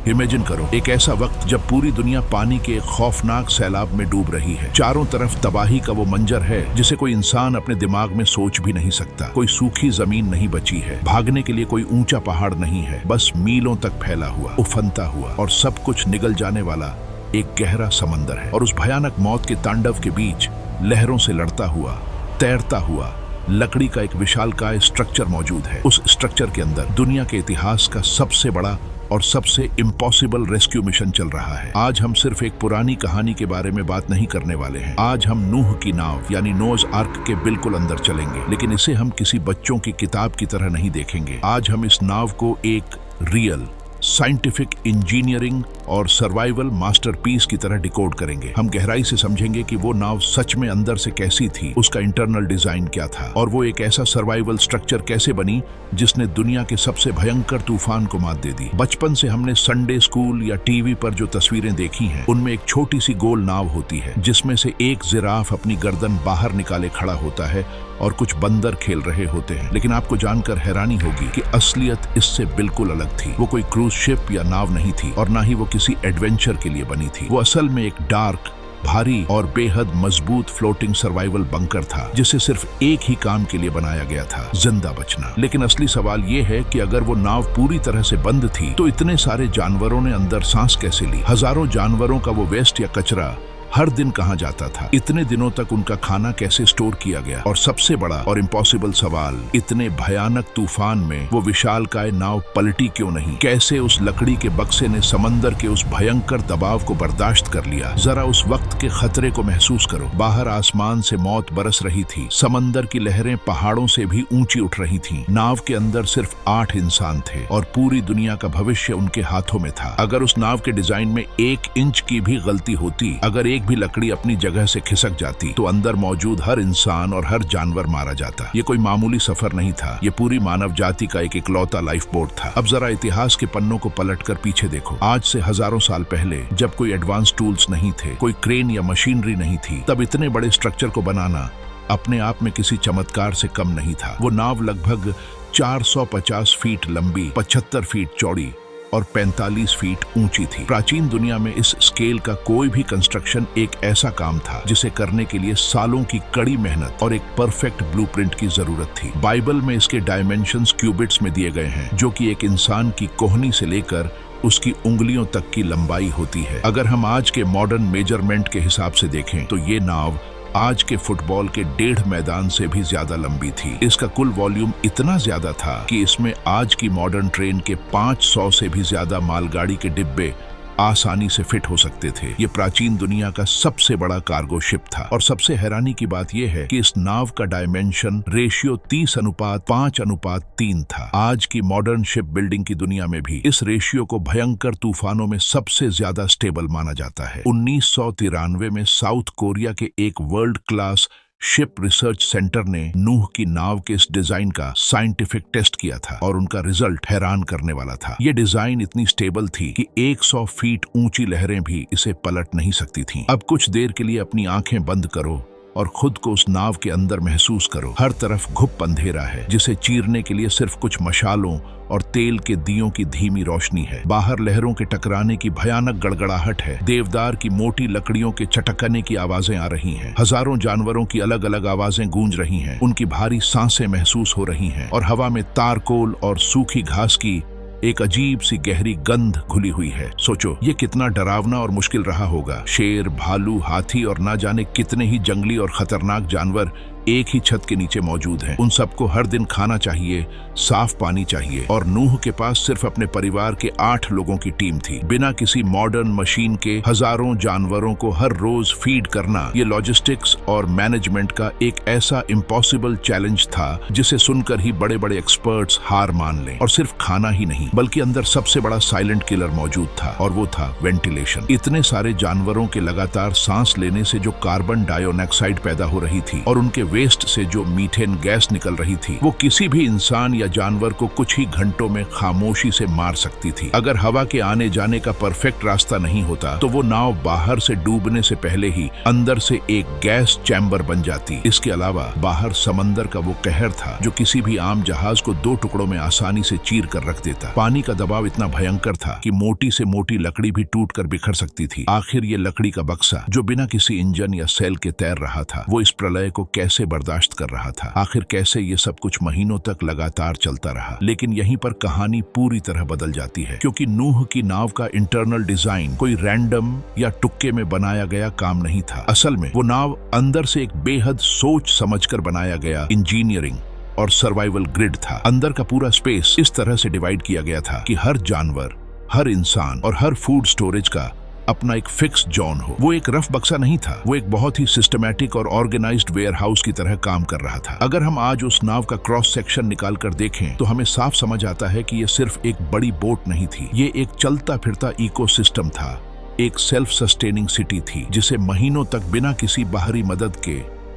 Imagine करो, एक ऐसा वक्त जब पूरी दुनिया पानी के एक खौफनाक सैलाब में डूब रही है। चारों तरफ तबाही का वो मंजर है जिसे कोई इंसान अपने दिमाग में सोच भी नहीं सकता। कोई सूखी जमीन नहीं बची है, भागने के लिए कोई ऊंचा पहाड़ नहीं है, बस मीलों तक फैला हुआ, उफनता हुआ और सब कुछ निगल जाने वाला एक गहरा समंदर है। और उस भयानक मौत के तांडव के बीच लहरों से लड़ता हुआ, तैरता हुआ लकड़ी का एक विशालकाय स्ट्रक्चर मौजूद है। उस स्ट्रक्चर के अंदर दुनिया के इतिहास का सबसे बड़ा और सबसे इम्पॉसिबल रेस्क्यू मिशन चल रहा है। आज हम सिर्फ एक पुरानी कहानी के बारे में बात नहीं करने वाले हैं। आज हम नूह की नाव यानी नोज आर्क के बिल्कुल अंदर चलेंगे, लेकिन इसे हम किसी बच्चों की किताब की तरह नहीं देखेंगे। आज हम इस नाव को एक रियल साइंटिफिक इंजीनियरिंग और सर्वाइवल मास्टरपीस की तरह डिकोड करेंगे। हम गहराई से समझेंगे कि वो नाव सच में अंदर से कैसी थी, उसका इंटरनल डिजाइन क्या था और वो एक ऐसा सर्वाइवल स्ट्रक्चर कैसे बनी जिसने दुनिया के सबसे भयंकर तूफान को मात दे दी। बचपन से हमने संडे स्कूल या टीवी पर जो तस्वीरें देखी हैं, उनमें एक छोटी सी गोल नाव होती है जिसमें से एक जिराफ अपनी गर्दन बाहर निकाले खड़ा होता है और कुछ बंदर खेल रहे होते हैं। लेकिन आपको जानकर हैरानी होगी कि असलियत इससे बिल्कुल अलग थी। वो कोई क्रूज शिप या नाव नहीं थी और ना ही वो किसी एडवेंचर के लिए बनी थी। वो असल में एक डार्क, भारी और बेहद मजबूत फ्लोटिंग सर्वाइवल बंकर था जिसे सिर्फ एक ही काम के लिए बनाया गया था, जिंदा बचना। लेकिन असली सवाल ये है कि अगर वो नाव पूरी तरह से बंद थी तो इतने सारे जानवरों ने अंदर सांस कैसे ली? हजारों जानवरों का वो वेस्ट या कचरा हर दिन कहां जाता था? इतने दिनों तक उनका खाना कैसे स्टोर किया गया? और सबसे बड़ा और इम्पॉसिबल सवाल, इतने भयानक तूफान में वो विशालकाय नाव पलटी क्यों नहीं? कैसे उस लकड़ी के बक्से ने समंदर के उस भयंकर दबाव को बर्दाश्त कर लिया? जरा उस वक्त के खतरे को महसूस करो। बाहर आसमान से मौत बरस रही थी, समंदर की लहरें पहाड़ों से भी ऊंची उठ रही थीं। नाव के अंदर सिर्फ 8 इंसान थे और पूरी दुनिया का भविष्य उनके हाथों में था। अगर उस नाव के डिजाइन में 1 इंच की भी गलती होती, अगर एक भी लकड़ी अपनी जगह से खिसक जाती, तो अंदर मौजूद हर इंसान और हर जानवर मारा जाता। ये कोई मामूली सफर नहीं था, ये पूरी मानव जाति का एक इकलौता लाइफ बोट था। अब जरा इतिहास के पन्नों को पलटकर पीछे देखो। आज से हजारों साल पहले, जब कोई एडवांस टूल्स नहीं थे, कोई क्रेन या मशीनरी नहीं थी, तब इतने बड़े स्ट्रक्चर को बनाना अपने आप में किसी चमत्कार से कम नहीं था। वो नाव लगभग 450 फीट लंबी, 75 फीट चौड़ी और 45 फीट ऊंची थी। प्राचीन दुनिया में इस स्केल का कोई भी कंस्ट्रक्शन एक ऐसा काम था जिसे करने के लिए सालों की कड़ी मेहनत और एक परफेक्ट ब्लूप्रिंट की जरूरत थी। बाइबल में इसके डायमेंशंस क्यूबिट्स में दिए गए हैं, जो कि एक इंसान की कोहनी से लेकर उसकी उंगलियों तक की लंबाई होती है। अगर हम आज के मॉडर्न मेजरमेंट के हिसाब से देखें तो ये नाव आज के फुटबॉल के 1.5 मैदान से भी ज्यादा लंबी थी। इसका कुल वॉल्यूम इतना ज्यादा था कि इसमें आज की मॉडर्न ट्रेन के 500 से भी ज्यादा मालगाड़ी के डिब्बे आसानी से फिट हो सकते थे। ये प्राचीन दुनिया का सबसे बड़ा कार्गो शिप था। और सबसे हैरानी की बात यह है कि इस नाव का डायमेंशन रेशियो 30:5:3 था। आज की मॉडर्न शिप बिल्डिंग की दुनिया में भी इस रेशियो को भयंकर तूफानों में सबसे ज्यादा स्टेबल माना जाता है। 1993 में साउथ कोरिया के एक world class ship research centre ने नूह की नाव के इस डिजाइन का साइंटिफिक टेस्ट किया था और उनका रिजल्ट हैरान करने वाला था। ये डिजाइन इतनी स्टेबल थी कि 100 फीट ऊंची लहरें भी इसे पलट नहीं सकती थीं। अब कुछ देर के लिए अपनी आंखें बंद करो और खुद को उस नाव के अंदर महसूस करो। हर तरफ घुप अंधेरा है जिसे चीरने के लिए सिर्फ कुछ मशालों और तेल के दियों की धीमी रोशनी है। बाहर लहरों के टकराने की भयानक गड़गड़ाहट है। देवदार की मोटी लकड़ियों के चटकने की आवाजें आ रही हैं। हजारों जानवरों की अलग अलग आवाजें गूंज रही हैं। उनकी भारी सांसें महसूस हो रही हैं और हवा में तारकोल और सूखी घास की एक अजीब सी गहरी गंध घुली हुई है। सोचो ये कितना डरावना और मुश्किल रहा होगा। शेर, भालू, हाथी और ना जाने कितने ही जंगली और खतरनाक जानवर एक ही छत के नीचे मौजूद हैं। उन सबको हर दिन खाना चाहिए, साफ पानी चाहिए और नूह के पास सिर्फ अपने परिवार के 8 लोगों की टीम थी। बिना किसी मॉडर्न मशीन के हजारों जानवरों को हर रोज फीड करना, ये लॉजिस्टिक्स और मैनेजमेंट का एक ऐसा इम्पॉसिबल चैलेंज था जिसे सुनकर ही बड़े बड़े एक्सपर्ट्स हार मान लें। और सिर्फ खाना ही नहीं, बल्कि अंदर सबसे बड़ा साइलेंट किलर मौजूद था और वो था वेंटिलेशन। इतने सारे जानवरों के लगातार सांस लेने से जो कार्बन डाइऑक्साइड पैदा हो रही थी और उनके वेस्ट से जो मीथेन गैस निकल रही थी वो किसी भी इंसान या जानवर को कुछ ही घंटों में खामोशी से मार सकती थी। अगर हवा के आने जाने का परफेक्ट रास्ता नहीं होता तो वो नाव बाहर से डूबने से पहले ही अंदर से एक गैस चैम्बर बन जाती। इसके अलावा बाहर समंदर का वो कहर था जो किसी भी आम जहाज को 2 टुकड़ों में आसानी से चीर कर रख देता। पानी का दबाव इतना भयंकर था कि मोटी से मोटी लकड़ी भी टूट कर बिखर सकती थी। आखिर ये लकड़ी का बक्सा जो बिना किसी इंजन या सेल के तैर रहा था वो इस प्रलय को कैसे बर्दाश्त कर रहा था। आखिर कैसे ये सब कुछ महीनों तक लगातार चलता रहा। लेकिन यहीं पर कहानी पूरी तरह बदल जाती है, क्योंकि नूह की नाव का इंटरनल डिजाइन कोई रैंडम या तुक्के में बनाया गया काम नहीं था। असल में वो नाव अंदर से एक बेहद सोच समझकर बनाया गया इंजीनियरिंग और सर्वाइवल ग्रिड था। अंदर का पूरा स्पेस इस तरह से डिवाइड किया गया था कि हर जानवर, हर इंसान और हर फूड स्टोरेज का अपना एक फिक्स जोन हो। वो एक रफ बक्सा नहीं था, वो एक बहुत ही सिस्टमैटिक और ऑर्गेनाइज्ड वेयर हाउस की तरह काम कर रहा था। अगर हम आज उस नाव का क्रॉस सेक्शन निकाल कर देखें तो हमें साफ समझ आता है कि ये सिर्फ एक बड़ी बोट नहीं थी, ये एक चलता फिरता इकोसिस्टम था, एक सेल्फ सस्टेनिंग सिटी थी जिसे महीनों तक बिना किसी बाहरी मदद के,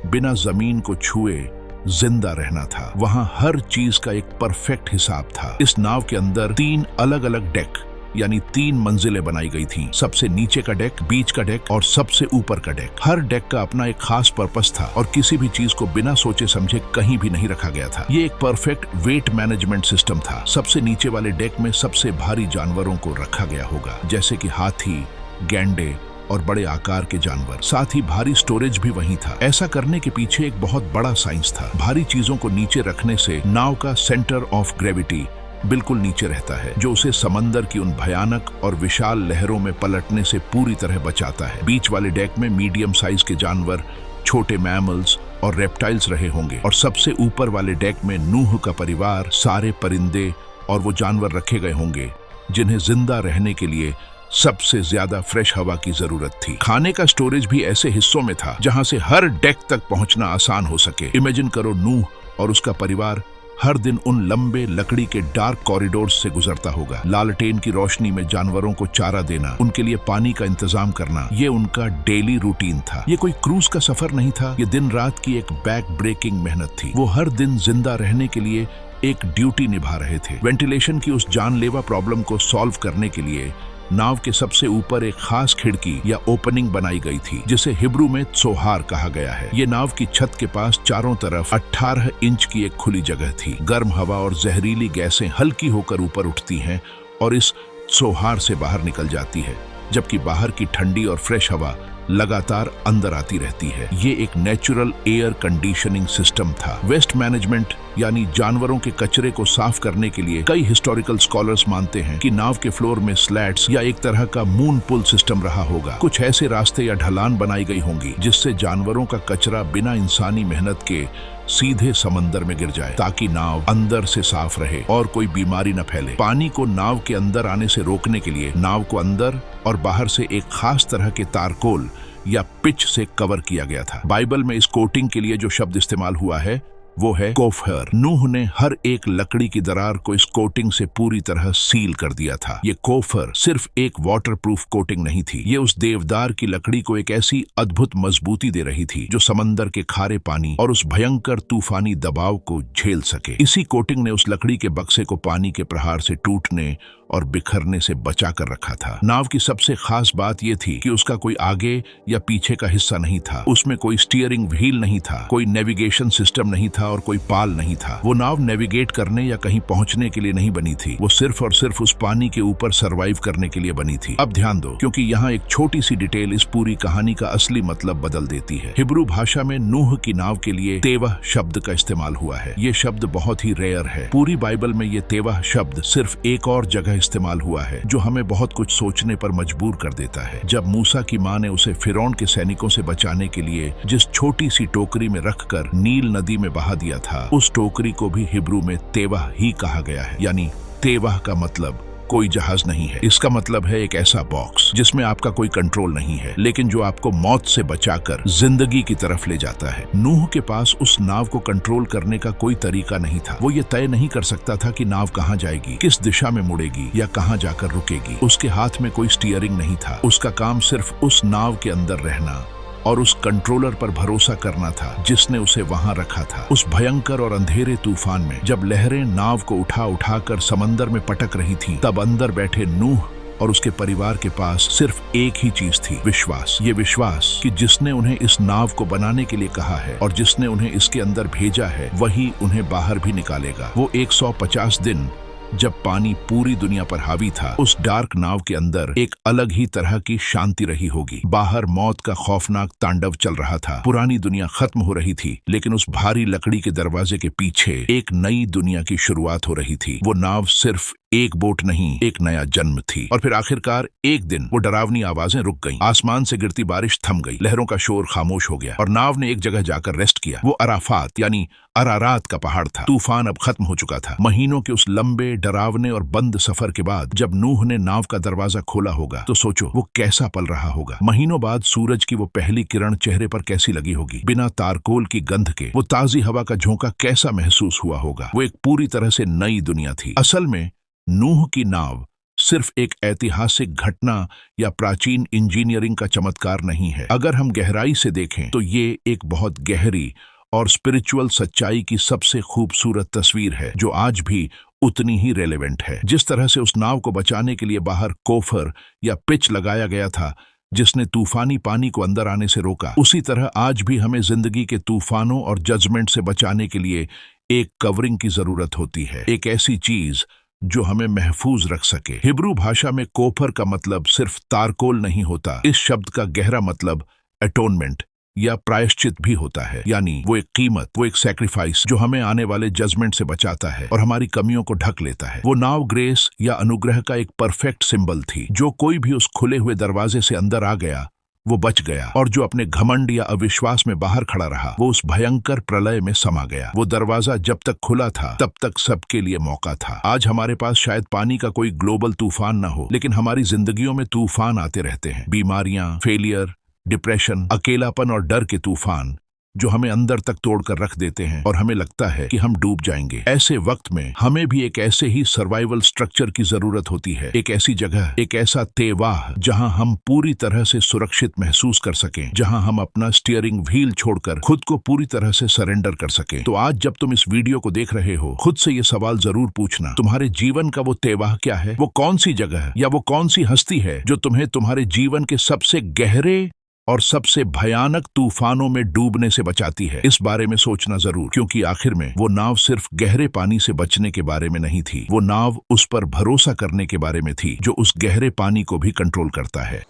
बिना जमीन को छुए जिंदा रहना था। वहां हर चीज का एक परफेक्ट हिसाब था। इस नाव के अंदर 3 अलग अलग डेक यानी 3 मंजिलें बनाई गई थीं। सबसे नीचे का डेक, बीच का डेक और सबसे ऊपर का डेक। हर डेक का अपना एक खास पर्पस था और किसी भी चीज को बिना सोचे समझे कहीं भी नहीं रखा गया था। ये एक परफेक्ट वेट मैनेजमेंट सिस्टम था। सबसे नीचे वाले डेक में सबसे भारी जानवरों को रखा गया होगा, जैसे कि हाथी, गैंडे और बड़े आकार के जानवर। साथ ही भारी स्टोरेज भी वहीं था। ऐसा करने के पीछे एक बहुत बड़ा साइंस था। भारी चीजों को नीचे रखने से नाव का सेंटर ऑफ ग्रेविटी बिल्कुल नीचे रहता है, जो उसे समंदर की उन भयानक और विशाल लहरों में पलटने से पूरी तरह बचाता है। बीच वाले डेक में मीडियम साइज के जानवर, छोटे मैमल्स और रेप्टाइल्स रहे होंगे और सबसे ऊपर वाले डेक में नूह का परिवार, सारे परिंदे और वो जानवर रखे गए होंगे जिन्हें जिंदा रहने के लिए सबसे ज्यादा फ्रेश हवा की जरूरत थी। खाने का स्टोरेज भी ऐसे हिस्सों में था जहां से हर डेक तक पहुंचना आसान हो सके। इमेजिन करो, नूह और उसका परिवार हर दिन उन लंबे लकड़ी के डार्क कॉरिडोर्स से गुजरता होगा। लालटेन की रोशनी में जानवरों को चारा देना, उनके लिए पानी का इंतजाम करना, ये उनका डेली रूटीन था। ये कोई क्रूज का सफर नहीं था, ये दिन रात की एक बैक ब्रेकिंग मेहनत थी। वो हर दिन जिंदा रहने के लिए एक ड्यूटी निभा रहे थे। वेंटिलेशन की उस जानलेवा प्रॉब्लम को सॉल्व करने के लिए नाव के सबसे ऊपर एक खास खिड़की या ओपनिंग बनाई गई थी, जिसे हिब्रू में त्सोहार कहा गया है। ये नाव की छत के पास चारों तरफ 18 इंच की एक खुली जगह थी। गर्म हवा और जहरीली गैसें हल्की होकर ऊपर उठती हैं और इस त्सोहार से बाहर निकल जाती है, जबकि बाहर की ठंडी और फ्रेश हवा लगातार अंदर आती रहती है। ये एक नेचुरल एयर कंडीशनिंग सिस्टम था। वेस्ट मैनेजमेंट यानी जानवरों के कचरे को साफ करने के लिए कई हिस्टोरिकल स्कॉलर्स मानते हैं कि नाव के फ्लोर में स्लैट्स या एक तरह का मून पुल सिस्टम रहा होगा। कुछ ऐसे रास्ते या ढलान बनाई गई होंगी जिससे जानवरों का कचरा बिना इंसानी मेहनत के सीधे समंदर में गिर जाए, ताकि नाव अंदर से साफ रहे और कोई बीमारी न फैले। पानी को नाव के अंदर आने से रोकने के लिए नाव को अंदर और बाहर से एक खास तरह के तारकोल या पिच से कवर किया गया था। बाइबल में इस कोटिंग के लिए जो शब्द इस्तेमाल हुआ है वो है कोफर। नूह ने हर एक लकड़ी की दरार को इस कोटिंग से पूरी तरह सील कर दिया था। ये कोफर सिर्फ एक वाटरप्रूफ कोटिंग नहीं थी, ये उस देवदार की लकड़ी को एक ऐसी अद्भुत मजबूती दे रही थी जो समंदर के खारे पानी और उस भयंकर तूफानी दबाव को झेल सके। इसी कोटिंग ने उस लकड़ी के बक्से को पानी के प्रहार से टूटने और बिखरने से बचा कर रखा था। नाव की सबसे खास बात यह थी कि उसका कोई आगे या पीछे का हिस्सा नहीं था। उसमें कोई स्टीयरिंग व्हील नहीं था, कोई नेविगेशन सिस्टम नहीं था और कोई पाल नहीं था। वो नाव नेविगेट करने या कहीं पहुंचने के लिए नहीं बनी थी, वो सिर्फ और सिर्फ उस पानी के ऊपर सरवाइव करने के लिए बनी थी। अब ध्यान दो, क्योंकि यहाँ एक छोटी सी डिटेल इस पूरी कहानी का असली मतलब बदल देती है। हिब्रू भाषा में नूह की नाव के लिए तेवह शब्द का इस्तेमाल हुआ है। ये शब्द बहुत ही रेयर है। पूरी बाइबल में ये तेवह शब्द सिर्फ एक और जगह इस्तेमाल हुआ है, जो हमें बहुत कुछ सोचने पर मजबूर कर देता है। जब मूसा की मां ने उसे फिरौन के सैनिकों से बचाने के लिए जिस छोटी सी टोकरी में रखकर नील नदी में बहा दिया था, उस टोकरी को भी हिब्रू में तेवह ही कहा गया है। यानी तेवह का मतलब कोई जहाज नहीं है। इसका मतलब है एक ऐसा बॉक्स जिसमें आपका कोई कंट्रोल नहीं है, लेकिन जो आपको मौत से बचाकर जिंदगी की तरफ ले जाता है। नूह के पास उस नाव को कंट्रोल करने का कोई तरीका नहीं था। वो ये तय नहीं कर सकता था कि नाव कहाँ जाएगी, किस दिशा में मुड़ेगी या कहाँ जाकर रुकेगी। उसके हाथ में कोई स्टीयरिंग नहीं था। उसका काम सिर्फ उस नाव के अंदर रहना, और उस कंट्रोलर पर भरोसा करना था जिसने उसे वहां रखा था। उस भयंकर और अंधेरे तूफान में जब लहरें नाव को उठा उठाकर समंदर में पटक रही थीं, तब अंदर बैठे नूह और उसके परिवार के पास सिर्फ एक ही चीज थी, विश्वास। ये विश्वास कि जिसने उन्हें इस नाव को बनाने के लिए कहा है और जिसने उन्हें इसके अंदर भेजा है, वही उन्हें बाहर भी निकालेगा। वो 150 दिन जब पानी पूरी दुनिया पर हावी था, उस डार्क नाव के अंदर एक अलग ही तरह की शांति रही होगी। बाहर मौत का खौफनाक तांडव चल रहा था, पुरानी दुनिया खत्म हो रही थी, लेकिन उस भारी लकड़ी के दरवाजे के पीछे एक नई दुनिया की शुरुआत हो रही थी। वो नाव सिर्फ एक बोट नहीं, एक नया जन्म थी। और फिर आखिरकार एक दिन वो डरावनी आवाजें रुक गईं, आसमान से गिरती बारिश थम गई, लहरों का शोर खामोश हो गया और नाव ने एक जगह जाकर रेस्ट किया। वो अराफात यानी अरारात का पहाड़ था। तूफान अब खत्म हो चुका था। महीनों के उस लंबे, डरावने और बंद सफर के बाद जब नूह ने नाव का दरवाजा खोला होगा, तो सोचो वो कैसा पल रहा होगा। महीनों बाद सूरज की वो पहली किरण चेहरे पर कैसी लगी होगी, बिना तारकोल की गंध के वो ताजी हवा का झोंका कैसा महसूस हुआ होगा। वो एक पूरी तरह से नई दुनिया थी। असल में नूह की नाव सिर्फ एक ऐतिहासिक घटना या प्राचीन इंजीनियरिंग का चमत्कार नहीं है। अगर हम गहराई से देखें तो ये एक बहुत गहरी और स्पिरिचुअल सच्चाई की सबसे खूबसूरत तस्वीर है, जो आज भी उतनी ही रेलेवेंट है। जिस तरह से उस नाव को बचाने के लिए बाहर कोफर या पिच लगाया गया था जिसने तूफानी पानी को अंदर आने से रोका, उसी तरह आज भी हमें जिंदगी के तूफानों और जजमेंट से बचाने के लिए एक कवरिंग की जरूरत होती है, एक ऐसी चीज जो हमें महफूज रख सके। हिब्रू भाषा में कोफर का मतलब सिर्फ तारकोल नहीं होता। इस शब्द का गहरा मतलब एटोनमेंट या प्रायश्चित भी होता है, यानी वो एक कीमत, वो एक सैक्रिफाइस जो हमें आने वाले जजमेंट से बचाता है और हमारी कमियों को ढक लेता है। वो नाव ग्रेस या अनुग्रह का एक परफेक्ट सिंबल थी। जो कोई भी उस खुले हुए दरवाजे से अंदर आ गया वो बच गया, और जो अपने घमंड या अविश्वास में बाहर खड़ा रहा वो उस भयंकर प्रलय में समा गया। वो दरवाजा जब तक खुला था तब तक सबके लिए मौका था। आज हमारे पास शायद पानी का कोई ग्लोबल तूफान न हो, लेकिन हमारी जिंदगियों में तूफान आते रहते हैं। बीमारियां, फेलियर, डिप्रेशन, अकेलापन और डर के तूफान जो हमें अंदर तक तोड़कर रख देते हैं और हमें लगता है कि हम डूब जाएंगे। ऐसे वक्त में हमें भी एक ऐसे ही सर्वाइवल स्ट्रक्चर की जरूरत होती है, एक ऐसी जगह, एक ऐसा तेवाह जहां हम पूरी तरह से सुरक्षित महसूस कर सकें, जहां हम अपना स्टीयरिंग व्हील छोड़कर खुद को पूरी तरह से सरेंडर कर सकें। तो आज जब तुम इस वीडियो को देख रहे हो, खुद से ये सवाल जरूर पूछना, तुम्हारे जीवन का वो तेवाह क्या है? वो कौन सी जगह या वो कौन सी हस्ती है जो तुम्हें तुम्हारे जीवन के सबसे गहरे और सबसे भयानक तूफानों में डूबने से बचाती है? इस बारे में सोचना जरूर, क्योंकि आखिर में वो नाव सिर्फ गहरे पानी से बचने के बारे में नहीं थी, वो नाव उस पर भरोसा करने के बारे में थी जो उस गहरे पानी को भी कंट्रोल करता है।